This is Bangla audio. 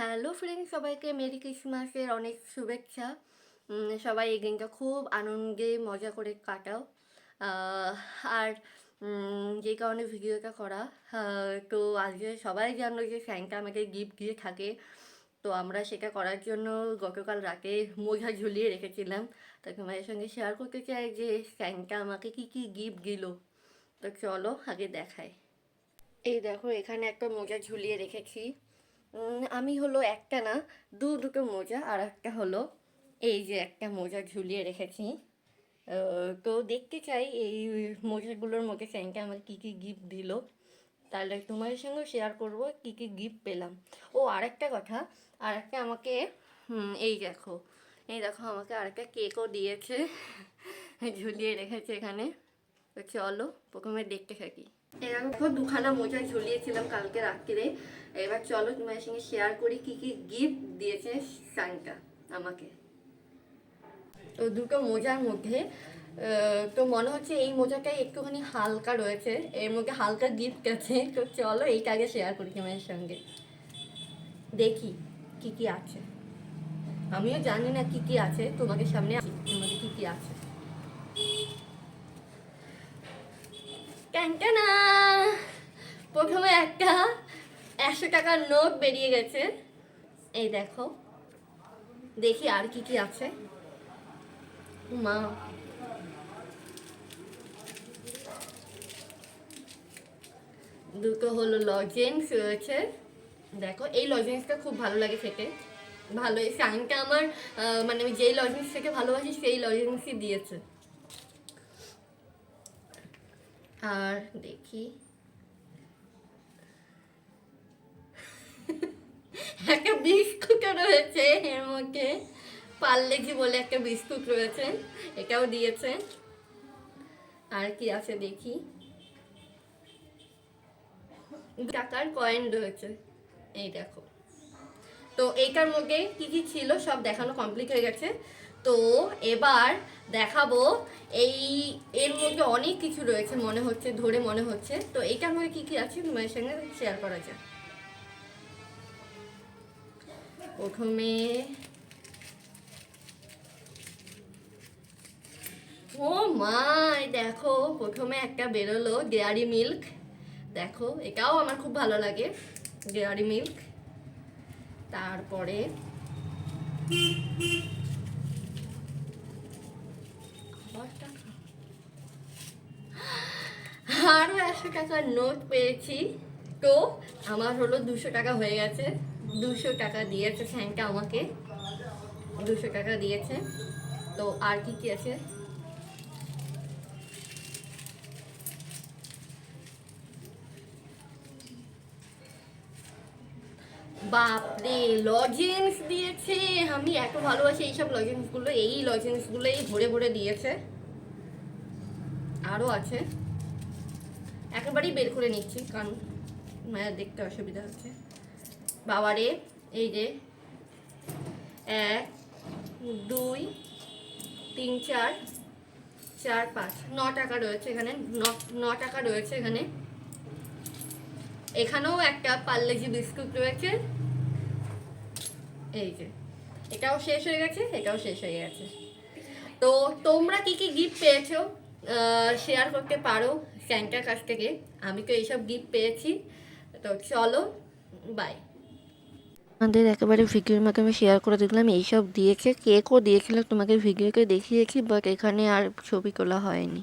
হ্যালো ফ্রেন্ড, সবাইকে মেরি ক্রিসমাসের অনেক শুভেচ্ছা। সবাই এই দিনটা খুব আনন্দে মজা করে কাটাও। আহ, আর যে কারণে ভিডিওটা করা, তো আজকে সবাই জানো যে স্যান্টা আমাকে গিফট দিয়ে থাকে। তো আমরা সেটা করার জন্য গতকাল রাতে মোজা ঝুলিয়ে রেখেছিলাম। তো তোমাদের সঙ্গে শেয়ার করতে চাই যে স্যান্টা আমাকে কি কি গিফট দিল। তো চলো আগে দেখাই। এই দেখো, এখানে একটা মোজা ঝুলিয়ে রেখেছি। আমি হলো একটা না, দুটো মোজা, আর একটা হলো এই যে একটা মোজা ঝুলিয়ে রেখেছি। তো দেখতে চাই এই মোজাগুলোর মধ্যে স্যান্টা আমার কী কী গিফট দিল, তাহলে তোমাদের সঙ্গে শেয়ার করব কী কী গিফট পেলাম। ও আরেকটা কথা, আরেকটা আমাকে এই দেখো আমাকে আরেকটা কেকও দিয়েছে, ঝুলিয়ে রেখেছে এখানে। তো চলো প্রথমে দেখতে থাকি। এরকম দেখো দুখানা মোজা ঝুলিয়েছিলাম কালকে রাত্রিরে। এবার চলো তোমার সঙ্গে শেয়ার করি কি কি গিফট দিয়েছে সান্টা আমাকে। তো দুটো মোজার মধ্যে তো মনে হচ্ছে এই মোজাটাই একটুখানি হালকা রয়েছে, এর মধ্যে হালকা গিফট আছে। তো চলো এইটা আগে শেয়ার করি তোমার সঙ্গে, দেখি কি কি আছে। আমিও জানি না কি কি আছে, তোমাকে সামনে তোমাদের কি কি আছে। ক্যান্টানা, প্রথমে একটা 100 টাকার নোট বেরিয়ে গেছে। এই দেখো, দেখি আর কি কি আছে। মা, দুটো হলো লজেন্স রয়েছে। দেখো এই লজেন্সটা খুব ভালো লাগে খেতে, ভালো। এই সাইনটা আমার মানে আমি যেই লজেন্স থেকে ভালোবাসি সেই লজেন্সই দিয়েছে। আর দেখি, একটা বিস্কুটও রয়েছে এর মধ্যে, পার্লেজি বলে একটা বিস্কুট রয়েছে, এটাও দিয়েছে। আর কি আছে দেখি, টাকার কয়েন রয়েছে, এই দেখো। তো এইটার মধ্যে কি কি ছিল সব দেখানো কমপ্লিট হয়ে গেছে। তো এবার দেখাবো এই, এর মধ্যে অনেক কিছু রয়েছে মনে হচ্ছে, ধরে মনে হচ্ছে। তো এইটার মধ্যে কি কি আছে তোমার সঙ্গে শেয়ার করা যায়। প্রথমে ও মা, দেখো প্রথমে একটা বেরোলো ডেয়ারি মিল্ক। দেখো এটাও আমার খুব ভালো লাগে, ডেয়ারি মিল্ক। তারপরে আরও 100 টাকার নোট পেয়েছি। তো আমার হলো 200 টাকা হয়ে গেছে। 200 টাকা দিয়েছে স্যান্টা আমাকে, 200 টাকা দিয়েছে। তো আর কি কি আছে, বাপরে লজেন্স দিয়েছে। আমি এত ভালোবাসি এইসব লজেন্সগুলো, এই লজেন্সগুলোই ভরে ভরে দিয়েছে। আরও আছে, একেবারেই বের করে নিচ্ছি কারণ মায়ের দেখতে অসুবিধা হচ্ছে। বাবারে, এই যে 1 2 3 4 4 5 9 টাকা রয়েছে এখানে, 9 টাকা রয়েছে এখানে। এখানেও একটা পার্লেজি বিস্কুট রয়েছে, এই যে এটাও শেষ হয়ে গেছে, এটাও শেষ হয়ে গেছে। তো তোমরা কি কি গিফট পেয়েছো শেয়ার করতে পারো স্যান্টার কাছ থেকে। আমি তো এইসব গিফট পেয়েছি। তো চলো, বাই। আমাদের একেবারে ভিডিওর মাধ্যমে শেয়ার করে দেখলাম এইসব দিয়েছে, কেকও দিয়েছিল, তোমাকে ভিডিওকে দেখিয়েছি, বাট এখানে আর ছবি তোলা হয়নি।